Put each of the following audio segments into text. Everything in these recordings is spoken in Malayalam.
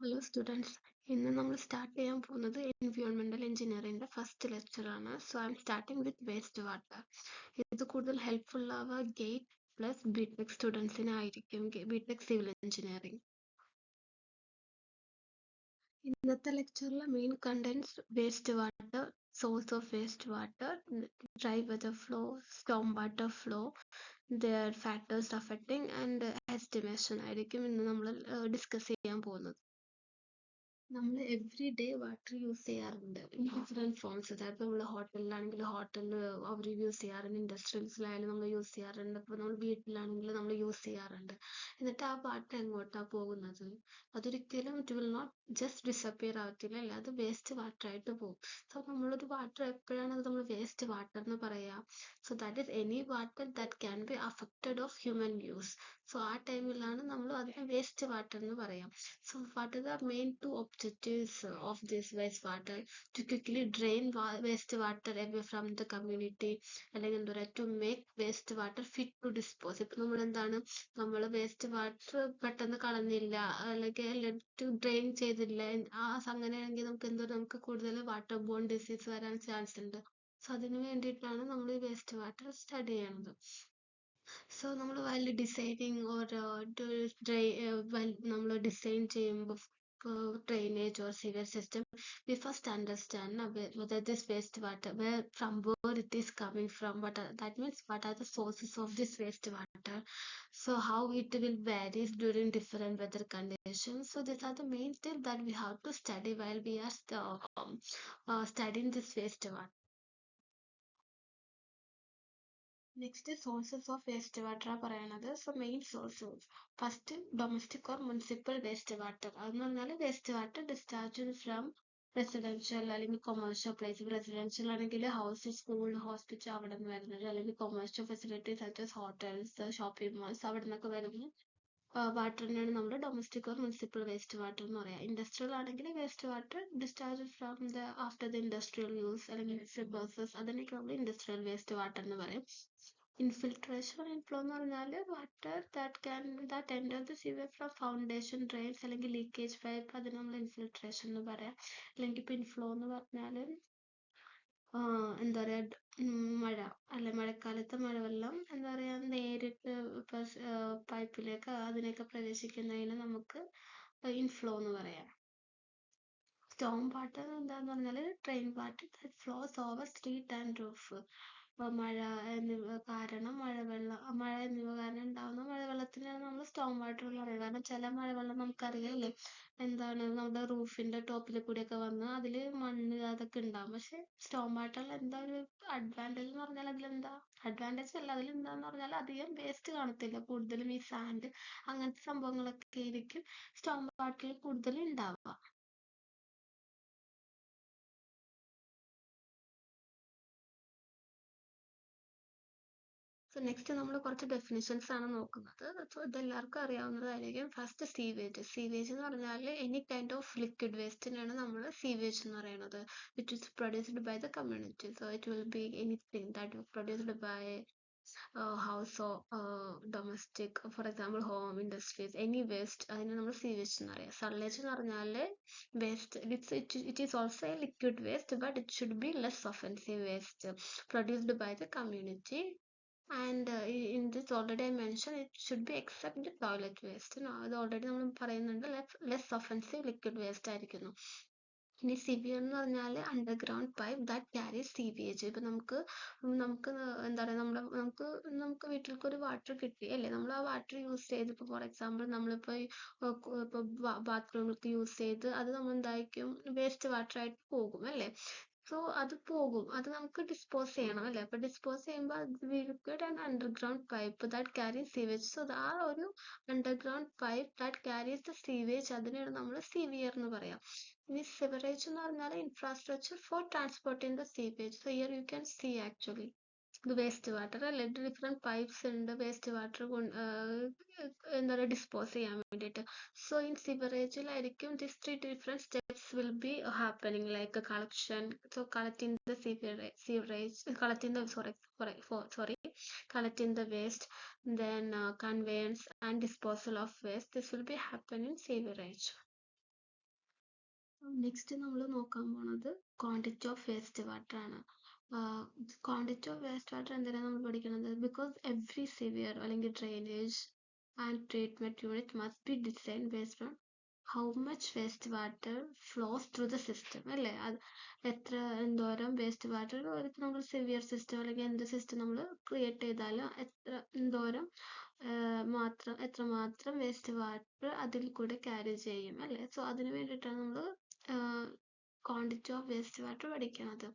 ഹലോ സ്റ്റുഡൻസ്, ഇന്ന് നമ്മൾ സ്റ്റാർട്ട് ചെയ്യാൻ പോകുന്നത് എൻവയോൺമെന്റൽ എഞ്ചിനീയറിംഗിന്റെ ഫസ്റ്റ് ലെക്ചർ ആണ്. So I am starting with waste water. ഇത് കൂടുതൽ ഹെൽപ്ഫുൾ ആവുക ഗേറ്റ് പ്ലസ് ബിടെക് സ്റ്റുഡൻസിനായിരിക്കും, ബിടെക് സിവിൽ എഞ്ചിനീയറിംഗ്. ഇന്നത്തെ ലെക്ചറിലെ main contents waste water, source of waste water, dry weather flow, storm water flow, their factors affecting and estimation ആയിരിക്കും ഇന്ന് നമ്മൾ ഡിസ്കസ് ചെയ്യാൻ പോകുന്നത്. നമ്മൾ എവറി ഡേ വാട്ടർ യൂസ് ചെയ്യാറുണ്ട് ഇൻ ഡിഫറെൻറ്റ് ഫോംസ്. അതായത് നമ്മൾ ഹോട്ടലിലാണെങ്കിൽ ഹോട്ടലിൽ അവർ യൂസ് ചെയ്യാറുണ്ട്, ഇൻഡസ്ട്രീസിലായാലും നമ്മൾ യൂസ് ചെയ്യാറുണ്ട്, ഇപ്പോൾ നമ്മൾ വീട്ടിലാണെങ്കിൽ നമ്മൾ യൂസ് ചെയ്യാറുണ്ട്. എന്നിട്ട് ആ വാട്ടർ എങ്ങോട്ടാണ് പോകുന്നത്? അതൊരിക്കലും it will not just disappear ആവത്തില്ല, അല്ല അത് വേസ്റ്റ് വാട്ടർ ആയിട്ട് പോകും. സോ നമ്മളൊരു വാട്ടർ എപ്പോഴാണ് അത് നമ്മൾ വേസ്റ്റ് വാട്ടർ എന്ന് പറയാം? So that is any water that can be affected of human use. So ആ ടൈമിലാണ് നമ്മൾ അതിനെ വേസ്റ്റ് വാട്ടർ എന്ന് പറയാം. So what are the main two objectives of this wastewater? To quickly drain wastewater away from the community, അല്ലെങ്കിൽ എന്താ പറയുക, to make wastewater fit to dispose. ഇപ്പം നമ്മൾ വേസ്റ്റ് വാട്ടർ പെട്ടെന്ന് കളഞ്ഞില്ല, അല്ലെങ്കിൽ ടു ഡ്രെയിൻ ചെയ്തില്ല, അങ്ങനെയാണെങ്കിൽ നമുക്ക് കൂടുതൽ വാട്ടർ ബോൺ ഡിസീസ് വരാൻ ചാൻസ് ഉണ്ട്. സോ അതിന് വേണ്ടിയിട്ടാണ് നമ്മൾ ഈ വേസ്റ്റ് വാട്ടർ സ്റ്റഡി ചെയ്യണത്. സോ നമ്മൾ while deciding or while നമ്മൾ ഡിസൈൻ ചെയ്യുമ്പോൾ drainage or sewage system, we first understand whether this wastewater, from where it is coming from, that means what are the sources of this wastewater, so how it will vary during different weather conditions. So these are the main things that we have to study while we are studying this wastewater. Next sources of waste water പറയണത്. So main source first domestic or municipal waste water. അതെന്ന് പറഞ്ഞാൽ waste water discharge from residential അല്ലെങ്കിൽ കൊമേഴ്ഷ്യൽ പ്ലേസ്. റെസിഡൻഷ്യൽ ആണെങ്കിൽ ഹൗസ്, സ്കൂൾ, ഹോസ്പിറ്റൽ അവിടെ നിന്ന് വരുന്നത്, അല്ലെങ്കിൽ commercial facilities such as hotels, shopping malls അവിടെ നിന്നൊക്കെ വരുന്ന വാട്ടറിനാണ് നമ്മൾ domestic or municipal waste water എന്ന് പറയാം. ഇൻഡസ്ട്രിയൽ ആണെങ്കിൽ waste water discharge from after the industrial use അല്ലെങ്കിൽ പ്രോസസ്, അതിനൊക്കെ നമ്മൾ ഇൻഡസ്ട്രിയൽ വേസ്റ്റ് വാട്ടർ എന്ന് പറയും. ഇൻഫിൽട്രേഷൻ ഇൻഫ്ലോ എന്ന് പറഞ്ഞാൽ water that enter the severe from foundation drains അല്ലെങ്കിൽ ലീക്കേജ് പൈപ്പ്, അതിന് നമ്മൾ ഇൻഫിൽട്രേഷൻ എന്ന് പറയാം. അല്ലെങ്കിൽ ഇപ്പം ഇൻഫ്ലോ എന്ന് പറഞ്ഞാൽ എന്താ പറയുക, മഴ അല്ലെ, മഴക്കാലത്തെ മഴവെള്ളം എന്താ പറയുക നേരിട്ട് പൈപ്പിലേക്ക് അതിനൊക്കെ പ്രവേശിക്കുന്നതിന് നമുക്ക് ഇൻഫ്ലോ എന്ന് പറയാം. സ്റ്റോം വാട്ടർ എന്താന്ന് പറഞ്ഞാൽ train water that flows over street and roof. മഴ എന്നിവ കാരണം മഴ എന്നിവ കാരണം ഉണ്ടാകുന്ന മഴവെള്ളത്തിനാണ് നമ്മൾ സ്റ്റോം വാട്ടർ എന്ന് പറയുന്നത്. കാരണം ചില മഴവെള്ളം നമുക്കറിയാമല്ലേ, നമ്മുടെ റൂഫിന്റെ ടോപ്പിൽ കൂടിയൊക്കെ വന്ന് അതിൽ മണ്ണ് അതൊക്കെ ഉണ്ടാകും. പക്ഷെ സ്റ്റോം വാട്ടറിൽ എന്താ ഒരു അഡ്വാൻറ്റേജ് എന്ന് പറഞ്ഞാൽ അതിലെന്താ അഡ്വാൻറ്റേജ് അല്ല, അതിലെന്താന്ന് പറഞ്ഞാൽ അധികം വേസ്റ്റ് കാണത്തില്ല. കൂടുതലും ഈ സാൻഡ് അങ്ങനത്തെ സംഭവങ്ങളൊക്കെ ആയിരിക്കും സ്റ്റോം വാട്ടറിൽ കൂടുതൽ ഉണ്ടാവുക. സോ നെക്സ്റ്റ് നമ്മൾ കുറച്ച് ഡെഫിനിഷൻസ് ആണ് നോക്കുന്നത്. സോ ഇതെല്ലാവർക്കും അറിയാവുന്നതായിരിക്കും. ഫസ്റ്റ് സീവേജ് എന്ന് പറഞ്ഞാൽ എനി കൈൻഡ് ഓഫ് ലിക്വിഡ് വേസ്റ്റിനാണ് നമ്മൾ സീവേജ് എന്ന് പറയുന്നത്, which is produced by the community. So it will be anything that produced by house or domestic, for example home, industries, any waste, അതിനെ നമ്മൾ സീവേജ് എന്ന് പറയാം. സള്ളേജ് എന്ന് പറഞ്ഞാൽ waste, it is also a liquid waste, but it should be less offensive waste produced by the community. And in this already I mentioned it should be except the toilet waste. അത് ഓൾറെഡി നമ്മൾ പറയുന്നുണ്ട്, ലെസ് ഒഫൻസീവ് ലിക്വിഡ് വേസ്റ്റ് ആയിരിക്കുന്നു. ഇനി സിവിയർ എന്ന് പറഞ്ഞാൽ underground pipe that carry sewage. ഇപ്പം നമുക്ക് എന്താ പറയുക, നമുക്ക് വീട്ടിലേക്ക് ഒരു വാട്ടർ കിട്ടി അല്ലേ, നമ്മൾ ആ വാട്ടർ യൂസ് ചെയ്ത്, ഇപ്പോൾ ഫോർ എക്സാമ്പിൾ നമ്മളിപ്പോൾ ഇപ്പോൾ ബാത്റൂമിലേക്ക് യൂസ് ചെയ്ത് അത് നമ്മൾ എന്തായിരിക്കും വേസ്റ്റ് വാട്ടർ ആയിട്ട് പോകും അല്ലേ. സോ അത് പോകും, അത് നമുക്ക് ഡിസ്പോസ് ചെയ്യണം അല്ലേ. അപ്പൊ ഡിസ്പോസ് ചെയ്യുമ്പോൾ we required an underground pipe that carry sewage. So ആ ഒരു underground pipe that carries the sewage, അതിനെയാണ് നമ്മൾ സിവിയർ എന്ന് പറയാം. ഇനി സിവറേജ് എന്ന് പറഞ്ഞാൽ infrastructure for transporting the sewage. So here you can see actually waste water അല്ലെ, ഡിഫറെന്റ് പൈപ്സ് ഉണ്ട് വേസ്റ്റ് വാട്ടർ എന്താ പറയുക ഡിസ്പോസ് ചെയ്യാൻ വേണ്ടിയിട്ട്. സോ ഇൻ സിവറേജിലായിരിക്കും this three different steps will be happening, like collection, so collecting the sewerage, collecting the collecting the waste, then conveyance and disposal of waste. This will be happen in sewerage. Next നമ്മൾ നോക്കാൻ പോണത് ക്വാണ്ടിറ്റി ഓഫ് വേസ്റ്റ് വാട്ടർ ആണ്. ക്വാണ്ടിറ്റി ഓഫ് വേസ്റ്റ് വാട്ടർ എന്തിനാണ് നമ്മൾ പഠിക്കുന്നത്? ബിക്കോസ് എവ്രി സിവിയർ അല്ലെങ്കിൽ drainage and treatment unit must be design based on how much waste water flows through the system അല്ലേ. അത് എന്തോരം വേസ്റ്റ് വാട്ടർ നമ്മൾ സിവിയർ സിസ്റ്റം അല്ലെങ്കിൽ എന്ത് സിസ്റ്റം നമ്മൾ ക്രിയേറ്റ് ചെയ്താലും എന്തോരം എത്രമാത്രം വേസ്റ്റ് വാട്ടർ അതിൽ കൂടെ ക്യാരി ചെയ്യും അല്ലേ. സോ അതിന് വേണ്ടിയിട്ടാണ് നമ്മൾ quantity of wastewater പഠിക്കുന്നത്.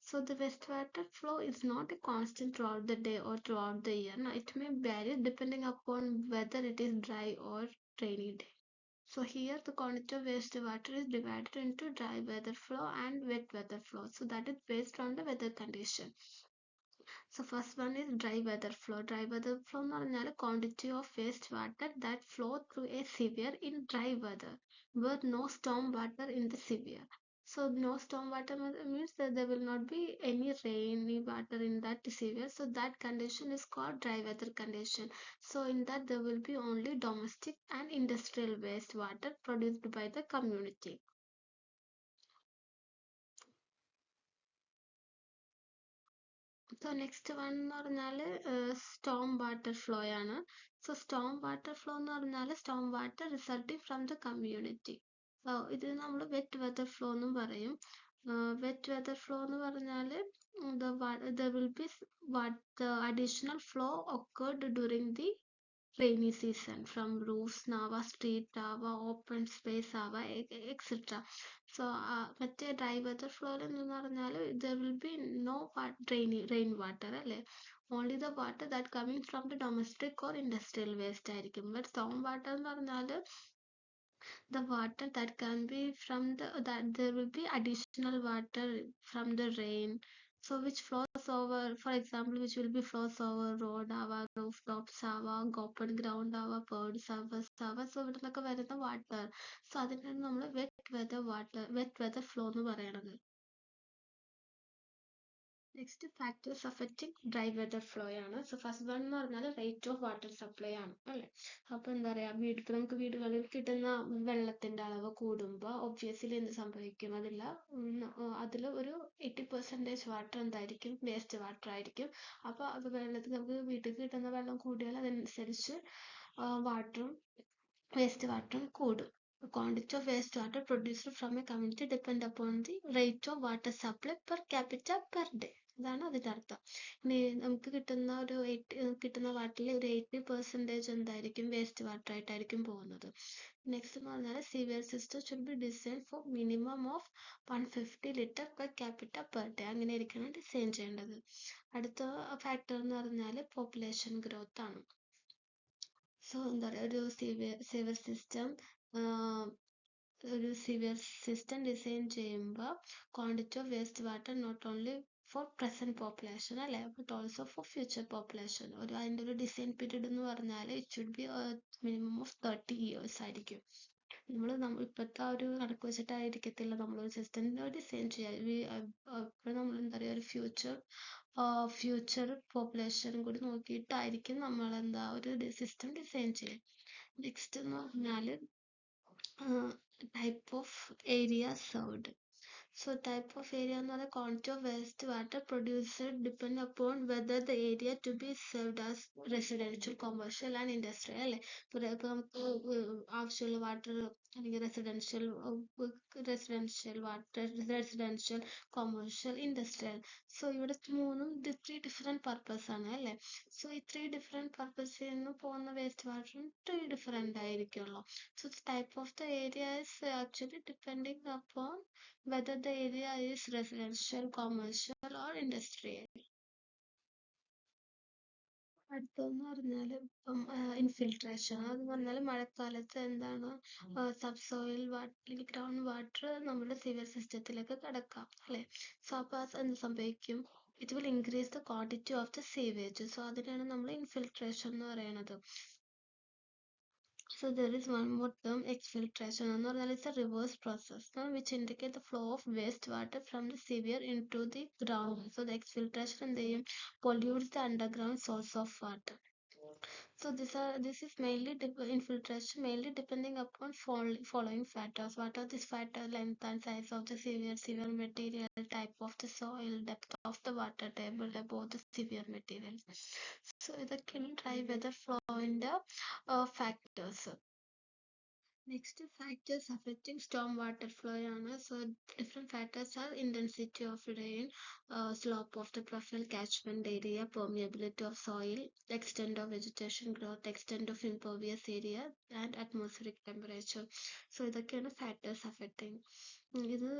So the wastewater flow is not a constant throughout the day or throughout the year. Now it may vary depending upon whether it is dry or rainy day. So here the quantity of wastewater is divided into dry weather flow and wet weather flow. So that is based on the weather condition. So first one is dry weather flow. Dry weather flow എന്ന് പറഞ്ഞാൽ quantity of waste water that flow through a severe in dry weather where no storm water in the severe. So no storm water means that there will not be any rainy water in that severe. So that condition is called dry weather condition. So in that there will be only domestic and industrial waste water produced by the community. So next one എന്ന് പറഞ്ഞാൽ സ്റ്റോം വാട്ടർ ഫ്ലോ ആണ്. സോ സ്റ്റോം വാട്ടർ ഫ്ലോ എന്ന് പറഞ്ഞാൽ Storm water resulting from the community. ഇത് നമ്മൾ വെറ്റ് വെതർ ഫ്ലോ എന്നും പറയും. വെറ്റ് വെതർ ഫ്ലോ എന്ന് പറഞ്ഞാൽ there will be the additional flow occurred during the rainy season from roofs ആവാം, street ആവാം, open space ആവാം, etc. So മറ്റേ ഡ്രൈ വെതർ ഫ്ലോയിൽ എന്ന് പറഞ്ഞാൽ there will be no rain water അല്ലേ. only the water that coming from the domestic or industrial waste ആയിരിക്കും. but storm water എന്ന് പറഞ്ഞാൽ the water that can be from that there will be additional water from the rain, so which flows over, for example which will be flows over road ആവാ, rooftops ആവാ, open ground ആവാ, bird service ആവാ. so ഇവിടെ നിന്നൊക്കെ വരുന്ന വാട്ടർ. സോ അതിനാണ് നമ്മൾ വെറ്റ് വെതർ ഫ്ലോ എന്ന് പറയണത്. Next factors affecting dry weather flow ആണ്. സോ ഫസ്റ്റ് വൺ എന്ന് പറഞ്ഞാൽ റേറ്റ് ഓഫ് വാട്ടർ സപ്ലൈ ആണ് അല്ലേ. അപ്പൊ എന്താ പറയാ, നമുക്ക് വീടുകളിൽ കിട്ടുന്ന വെള്ളത്തിന്റെ അളവ് കൂടുമ്പോൾ ഒബ്വിയസ്ലി എന്ത് സംഭവിക്കും, അതിൽ ഒരു 80% വാട്ടർ എന്തായിരിക്കും, വേസ്റ്റ് വാട്ടർ ആയിരിക്കും. അപ്പൊ അത് വെള്ളത്തിൽ നമുക്ക് വീട്ടിൽ കിട്ടുന്ന വെള്ളം കൂടിയാൽ അതനുസരിച്ച് വാട്ടറും വേസ്റ്റ് വാട്ടറും കൂടും. Quantity of wastewater produced from a community depend upon the rate of water supply per capita per day. ഇതാണ് അതിന്റെ അർത്ഥം. ഇനി നമുക്ക് കിട്ടുന്ന വാട്ടറിൽ ഒരു 80% എന്തായിരിക്കും, വേസ്റ്റ് വാട്ടർ ആയിട്ടായിരിക്കും പോകുന്നത്. നെക്സ്റ്റ് എന്ന് പറഞ്ഞാൽ severe system should be design for minimum of 150 litre per capita per day. അങ്ങനെ ആയിരിക്കണം ഡിസൈൻ ചെയ്യേണ്ടത്. അടുത്ത ഫാക്ടർ എന്ന് പറഞ്ഞാൽ പോപ്പുലേഷൻ ഗ്രോത്ത് ആണ്. സോ എന്താ പറയുക, ഒരു സിവിയർ സിസ്റ്റം ഡിസൈൻ ചെയ്യുമ്പോൾ quantity of waste water not only for present population അല്ലേ, but also for future population. അതിൻ്റെ ഒരു ഡിസൈൻ പീരീഡ് എന്ന് പറഞ്ഞാൽ it should be minimum of 30 years ആയിരിക്കും. നമ്മൾ ഇപ്പോഴത്തെ ഒരു കണക്ക് വെച്ചിട്ടായിരിക്കത്തില്ല നമ്മളൊരു സിസ്റ്റം ഡിസൈൻ ചെയ്യുക. അപ്പോൾ നമ്മൾ എന്താ പറയുക, ഒരു ഫ്യൂച്ചർ പോപ്പുലേഷനും കൂടി നോക്കിയിട്ടായിരിക്കും നമ്മൾ ഒരു സിസ്റ്റം ഡിസൈൻ ചെയ്യുക. നെക്സ്റ്റ് എന്ന് പറഞ്ഞാൽ type of area served. So type of area എന്ന് പറഞ്ഞാൽ quantity of waste water produced depend upon whether the area to be served as residential, commercial and industrial അല്ലേ. ഇപ്പൊ നമുക്ക് ആവശ്യമുള്ള വാട്ടർ അല്ലെങ്കിൽ residential water, residential, commercial, industrial. So ഇവിടെ ത്രീ ഡിഫറെന്റ് പർപ്പസ് ആണ് അല്ലേ. സോ ഈ ത്രീ ഡിഫറെന്റ് പർപ്പസിൽ നിന്ന് പോകുന്ന വേസ്റ്റ് വാട്ടറും ഡിഫറെന്റ് ആയിരിക്കുമല്ലോ. So the type of the area is actually depending upon whether the area is residential, commercial or industrial. അടുത്തതെന്ന് പറഞ്ഞാൽ ഇൻഫിൽട്രേഷൻ. അതെന്ന് പറഞ്ഞാൽ മഴക്കാലത്ത് എന്താണ്, സബ്സോയിൽ വാട്ടർ, ഗ്രൗണ്ട് വാട്ടർ നമ്മുടെ സിവിയർ സിസ്റ്റത്തിലേക്ക് കിടക്കാം അല്ലേ. സോ അപ്പോൾ എന്ത് സംഭവിക്കും, it will increase the quantity of the sewage. So അതിനാണ് നമ്മൾ ഇൻഫിൽട്രേഷൻ എന്ന് പറയുന്നത്. So there is one more term, exfiltration. It's a reverse process which indicate the flow of wastewater from the sewer into the ground. So the exfiltration pollutes the underground source of water. So this is mainly infiltration mainly depending upon following factors. What are these factors? Length and size of the severe material, type of the soil, depth of the water table above the severe materials. So the can drive weather flow in the factors. Next factors affecting stormwater flow. So different factors are intensity of rain, slope of the profile, catchment area, permeability of soil, extent of vegetation growth, extent of impervious area, and atmospheric temperature. So ഇതൊക്കെയാണ് factors affecting. ഇത്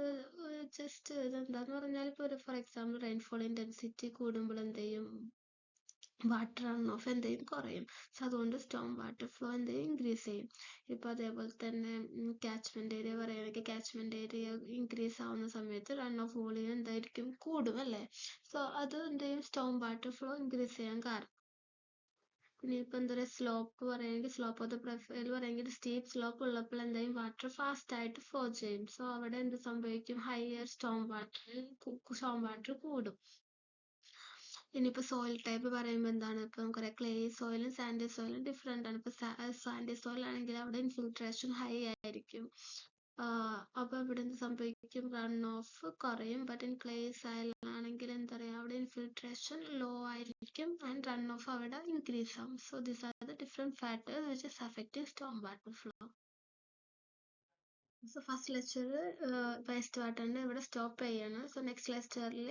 ജസ്റ്റ് ഇതെന്താന്ന് പറഞ്ഞാൽ ഇപ്പോൾ ഫോർ എക്സാമ്പിൾ റെയിൻഫോൾ ഇന്റൻസിറ്റി കൂടുമ്പോൾ എന്ത് ചെയ്യും, വാട്ടർ റൺ ഓഫ് എന്തെങ്കിലും കുറയും. സോ അതുകൊണ്ട് സ്റ്റോം വാട്ടർ ഫ്ലോ എന്തെങ്കിലും ഇൻക്രീസ് ചെയ്യും. ഇപ്പൊ അതേപോലെ തന്നെ കാച്ച്മെന്റ് ഏരിയ പറയുകയാണെങ്കിൽ കാച്ച്മെന്റ് ഏരിയ ഇൻക്രീസ് ആവുന്ന സമയത്ത് റൺ ഓഫ് വോളിയം എന്തായിരിക്കും, കൂടും അല്ലേ. സോ അത് എന്തെങ്കിലും സ്റ്റോം വാട്ടർ ഫ്ലോ ഇൻക്രീസ് ചെയ്യാൻ കാരണം. പിന്നെ ഇപ്പൊ എന്താ പറയുക, സ്ലോപ്പ് പറയുകയാണെങ്കിൽ സ്ലോപ്പ് ഓഫ് ദ പ്രൊഫൈൽ പറയുകയാണെങ്കിൽ സ്റ്റീപ്പ് സ്ലോപ്പ് ഉള്ളപ്പോൾ എന്തെങ്കിലും വാട്ടർ ഫാസ്റ്റ് ആയിട്ട് ഫ്ലോ ചെയ്യും. സോ അവിടെ എന്ത് സംഭവിക്കും, ഹയർ സ്റ്റോം വാട്ടർ കൂടും. ഇനിയിപ്പോൾ സോയിൽ ടൈപ്പ് പറയുമ്പോൾ എന്താണ്, ഇപ്പം നമുക്കറിയാം ക്ലേ സോയിലും സാൻഡി സോയിലും ഡിഫറെൻ്റ് ആണ്. ഇപ്പൊ സാൻഡി സോയിൽ ആണെങ്കിൽ അവിടെ ഇൻഫിൽട്രേഷൻ ഹൈ ആയിരിക്കും. അപ്പൊ ഇവിടെ എന്ത് സംഭവിക്കും, റൺ ഓഫ് കുറയും. ബട്ട് ഇൻ ക്ലേ സോയിൽ ആണെങ്കിൽ എന്താ പറയുക, അവിടെ ഇൻഫിൽട്രേഷൻ ലോ ആയിരിക്കും ആൻഡ് റൺ ഓഫ് അവിടെ ഇൻക്രീസ് ആവും. So these are the different factors which is affecting storm water flow. So first lecture waste വാട്ടറിന്റെ ഇവിടെ സ്റ്റോപ്പ് ചെയ്യാണ്. സോ നെക്സ്റ്റ് ലെക്ചറിൽ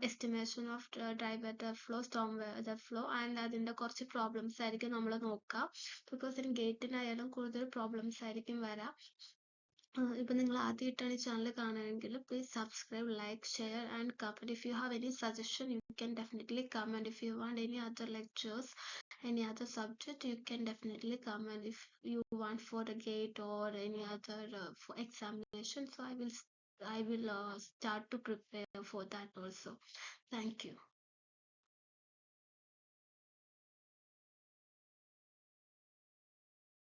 estimation of dry weather flow, storm weather flow and അതിന്റെ കുറച്ച് പ്രോബ്ലംസ് ആയിരിക്കും നമ്മൾ നോക്കുക. ബിക്കോസ് ഇൻ ഗേറ്റിനായാലും കൂടുതൽ പ്രോബ്ലംസ് ആയിരിക്കും വരാം. ഇപ്പൊ നിങ്ങൾ ആദ്യമായിട്ടാണ് ഈ ചാനൽ കാണുകയെങ്കിൽ please subscribe, like, share and comment. If you have any suggestion you can definitely comment. If you want any other lectures, any other subject, you can definitely comment. If you want for the gate or any other for examination, so I will start to prepare for that also. Thank you.